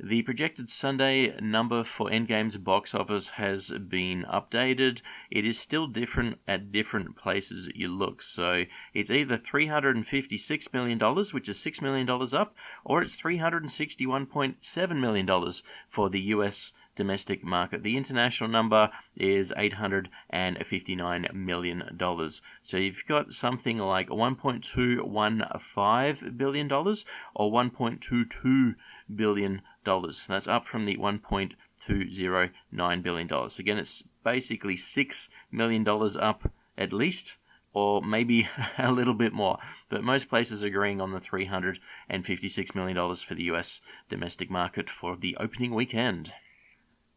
The projected Sunday number for Endgame's box office has been updated. It is still different at different places that you look. So it's either $356 million, which is $6 million up, or it's $361.7 million for the US domestic market. The international number is $859 million. So you've got something like $1.215 billion or $1.22 billion. That's up from the $1.209 billion. Again, it's basically $6 million up at least, or maybe a little bit more. But most places are agreeing on the $356 million for the US domestic market for the opening weekend.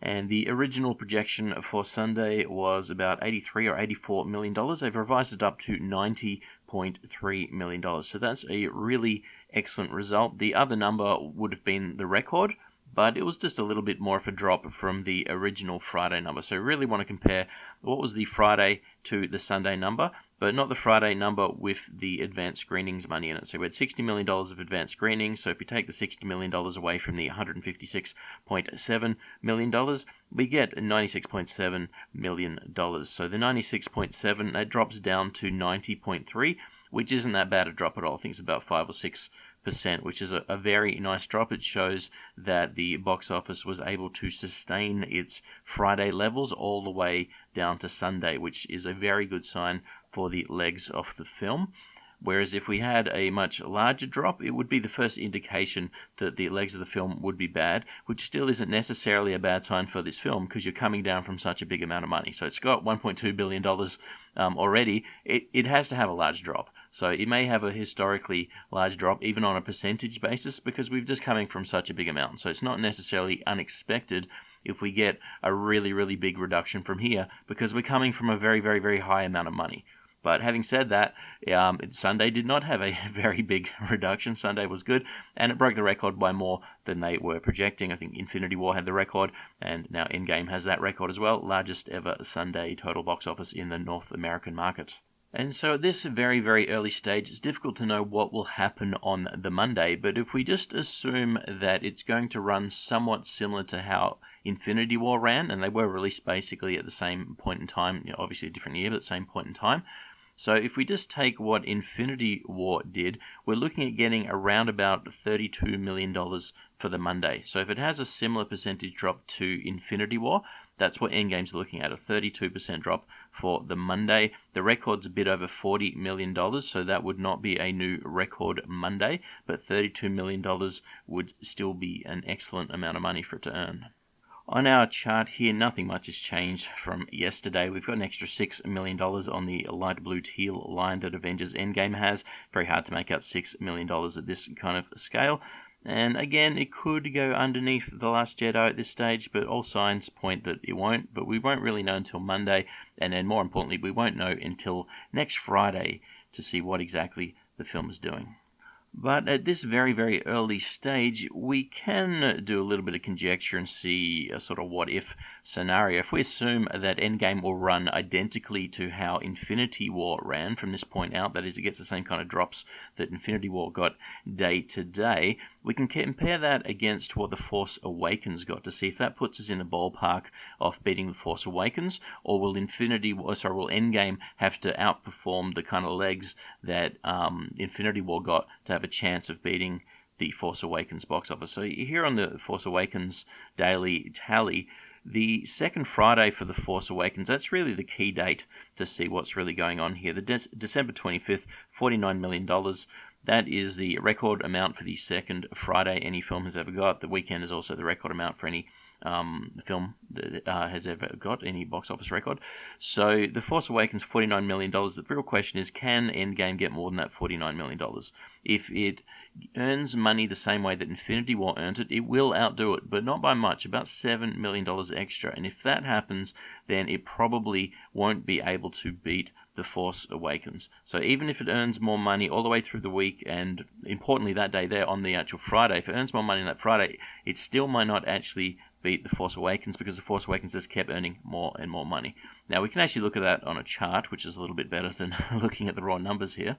And the original projection for Sunday was about $83 or $84 million. They've revised it up to $90.3 million. So that's a really excellent result. The other number would have been the record, but it was just a little bit more of a drop from the original Friday number. So really want to compare what was the Friday to the Sunday number, but not the Friday number with the advanced screenings money in it. So we had $60 million of advanced screenings. So if you take the $60 million away from the $156.7 million, we get $96.7 million. So the $96.7, that drops down to $90.3, which isn't that bad a drop at all. I think it's about 5 or 6%, which is a very nice drop. It shows that the box office was able to sustain its Friday levels all the way down to Sunday, which is a very good sign for the legs of the film. Whereas if we had a much larger drop, it would be the first indication that the legs of the film would be bad, which still isn't necessarily a bad sign for this film because you're coming down from such a big amount of money. So it's got $1.2 billion already. It has to have a large drop. So it may have a historically large drop even on a percentage basis because we're just coming from such a big amount. So it's not necessarily unexpected if we get a really, really big reduction from here because we're coming from a very, very, very high amount of money. But having said that, Sunday did not have a very big reduction. Sunday was good, and it broke the record by more than they were projecting. I think Infinity War had the record, and now Endgame has that record as well. Largest ever Sunday total box office in the North American market. And so at this very, very early stage, it's difficult to know what will happen on the Monday, but if we just assume that it's going to run somewhat similar to how Infinity War ran, and they were released basically at the same point in time, obviously a different year, but the same point in time. So if we just take what Infinity War did, we're looking at getting around about $32 million for the Monday. So if it has a similar percentage drop to Infinity War, that's what Endgame's looking at, a 32% drop for the Monday. The record's a bit over $40 million, so that would not be a new record Monday, but $32 million would still be an excellent amount of money for it to earn. On our chart here, nothing much has changed from yesterday. We've got an extra $6 million on the light blue teal line that Avengers Endgame has. Very hard to make out $6 million at this kind of scale. And again, it could go underneath The Last Jedi at this stage, but all signs point that it won't. But we won't really know until Monday, and then more importantly, we won't know until next Friday to see what exactly the film is doing. But at this very, very early stage, we can do a little bit of conjecture and see a sort of what-if scenario. If we assume that Endgame will run identically to how Infinity War ran from this point out, that is, it gets the same kind of drops that Infinity War got day to day, we can compare that against what The Force Awakens got to see if that puts us in the ballpark of beating The Force Awakens, or will Endgame have to outperform the kind of legs that Infinity War got to have a chance of beating the Force Awakens box office. So here on the Force Awakens daily tally, the second Friday for The Force Awakens, that's really the key date to see what's really going on here. The December 25th, $49 million. That is the record amount for the second Friday any film has ever got. The weekend is also the record amount for any film that has ever got any box office record. So The Force Awakens, $49 million. The real question is, can Endgame get more than that $49 million? If it earns money the same way that Infinity War earned it, it will outdo it, but not by much, about $7 million extra. And if that happens, then it probably won't be able to beat The Force Awakens. So even if it earns more money all the way through the week, and importantly that day there on the actual Friday, if it earns more money on that Friday, it still might not actually beat The Force Awakens because The Force Awakens just kept earning more and more money. Now we can actually look at that on a chart, which is a little bit better than looking at the raw numbers here.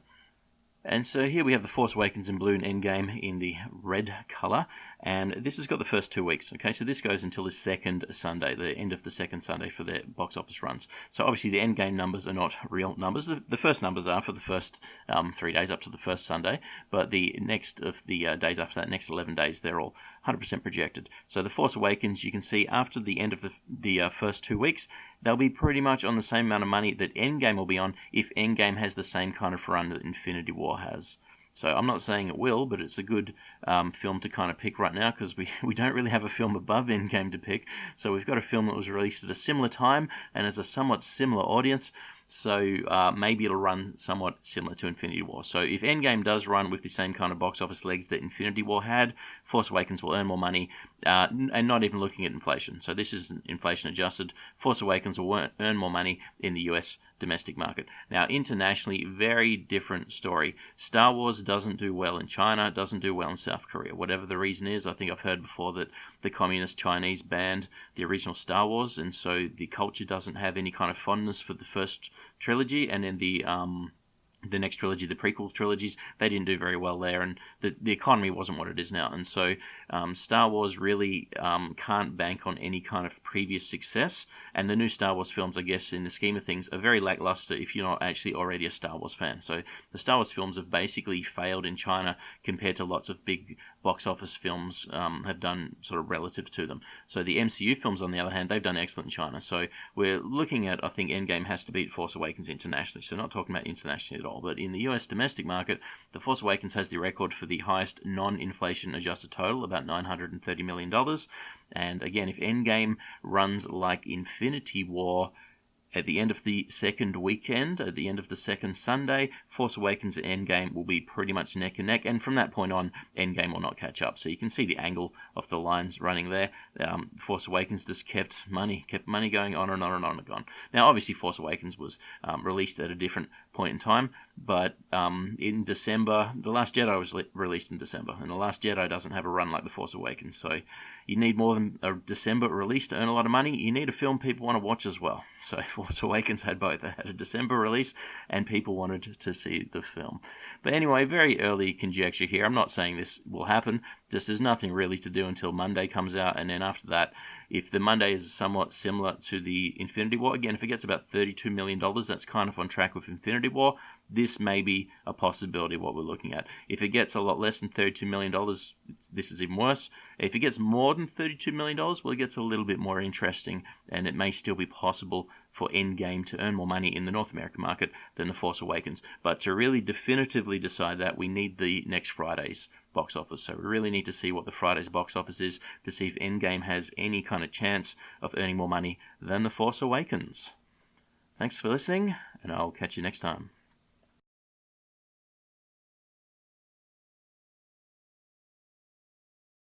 And so here we have The Force Awakens in blue and Endgame in the red colour, and this has got the first 2 weeks. Okay, so this goes until the second Sunday, the end of the second Sunday for their box office runs. So obviously the Endgame numbers are not real numbers. The first numbers are for the first 3 days up to the first Sunday, but the next of the days after that, next 11 days, they're all 100% projected. So The Force Awakens, you can see after the end of the first 2 weeks, they'll be pretty much on the same amount of money that Endgame will be on if Endgame has the same kind of run that Infinity War has. So I'm not saying it will, but it's a good film to kind of pick right now because we don't really have a film above Endgame to pick. So we've got a film that was released at a similar time and has a somewhat similar audience. So maybe it'll run somewhat similar to Infinity War. So if Endgame does run with the same kind of box office legs that Infinity War had, Force Awakens will earn more money, and not even looking at inflation. So this is inflation adjusted. Force Awakens will earn more money in the US domestic market. Now, internationally, very different story. Star Wars doesn't do well in China, doesn't do well in South Korea. Whatever the reason is, I think I've heard before that the communist Chinese banned the original Star Wars, and so the culture doesn't have any kind of fondness for the first trilogy, and then the next trilogy, the prequel trilogies, they didn't do very well there, and the economy wasn't what it is now. And so Star Wars really can't bank on any kind of previous success, and the new Star Wars films, I guess, in the scheme of things, are very lackluster if you're not actually already a Star Wars fan. So the Star Wars films have basically failed in China compared to lots of big box office films have done sort of relative to them. So the MCU films, on the other hand, they've done excellent in China. So we're looking at, I think Endgame has to beat Force Awakens internationally. So not talking about internationally at all, but in the US domestic market, The Force Awakens has the record for the highest non-inflation adjusted total, about $930 million. And again, if Endgame runs like Infinity War at the end of the second weekend, at the end of the second Sunday, Force Awakens and Endgame will be pretty much neck and neck, and from that point on, Endgame will not catch up. So you can see the angle of the lines running there. Force Awakens just kept money going on and on and on and on. Now, obviously, Force Awakens was released at a different point in time, but in December, The Last Jedi was released in December, and The Last Jedi doesn't have a run like The Force Awakens, so you need more than a December release to earn a lot of money. You need a film people want to watch as well. So Force Awakens had both. They had a December release and people wanted to see the film. But anyway, very early conjecture here. I'm not saying this will happen. Just there's nothing really to do until Monday comes out, and then after that, if the Monday is somewhat similar to the Infinity War, again, if it gets about $32 million, that's kind of on track with Infinity War. This may be a possibility of what we're looking at. If it gets a lot less than $32 million, this is even worse. If it gets more than $32 million, well, it gets a little bit more interesting, and it may still be possible for Endgame to earn more money in the North American market than The Force Awakens. But to really definitively decide that, we need the next Friday's box office. So we really need to see what the Friday's box office is to see if Endgame has any kind of chance of earning more money than The Force Awakens. Thanks for listening, and I'll catch you next time.